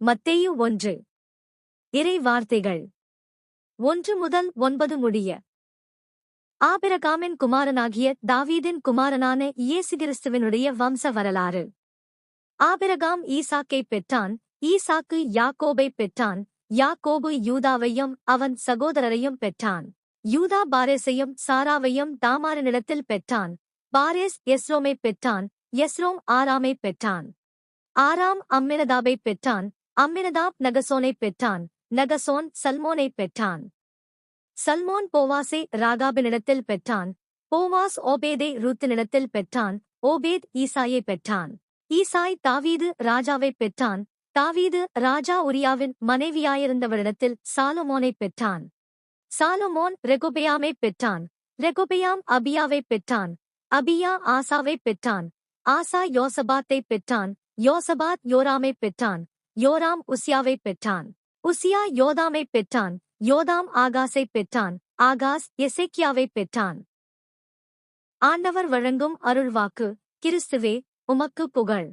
மத்தேயு 1. இறை வார்த்தைகள் 1 முதல் 9 முடிய. ஆபிரகாமின் குமாரனாகிய தாவீதின் குமாரனான இயேசு கிறிஸ்துவினுடைய வம்ச வரலாறு. ஆபிரகாம் ஈசாக்கைப் பெற்றான், ஈசாக்கு யாக்கோபைப் பெற்றான், யாக்கோபு யூதாவையும் அவன் சகோதரரையும் பெற்றான். யூதா பாரேசையும் சாராவையும் தாமாரினிடத்தில் பெற்றான். பாரேஸ் எஸ்ரோமைப் பெற்றான், எஸ்ரோம் ஆராமைப் பெற்றான். ஆராம் அம்மினதாபைப் பெற்றான், அம்மினதாப் நகசோனைப் பெற்றான், நகசோன் சல்மோனைப் பெற்றான். சல்மோன் போவாசை ராகாபினிடத்தில் பெற்றான், போவாஸ் ஓபேதை ரூத்தினிடத்தில் பெற்றான், ஓபேத் ஈசாயைப் பெற்றான். ஈசாய் தாவீது ராஜாவைப் பெற்றான், தாவீது ராஜா உரியாவின் மனைவியாயிருந்தவரிடத்தில் சாலொமோனைப் பெற்றான். சாலொமோன் ரெகொபெயாமைப் பெற்றான், ரெகொபெயாம் அபியாவைப் பெற்றான், அபியா ஆசாவைப் பெற்றான், ஆசா யோசபாத்தைப் பெற்றான், யோசபாத் யோராமைப் பெற்றான், யோராம் உசியாவைப் பெற்றான், உசியா யோதாமைப் பெற்றான், யோதாம் ஆகாஸைப் பெற்றான், ஆகாஸ் எசேக்கியாவைப் பெற்றான். ஆண்டவர் வழங்கும் அருள்வாக்கு. கிறிஸ்துவே உமக்கு புகழ்.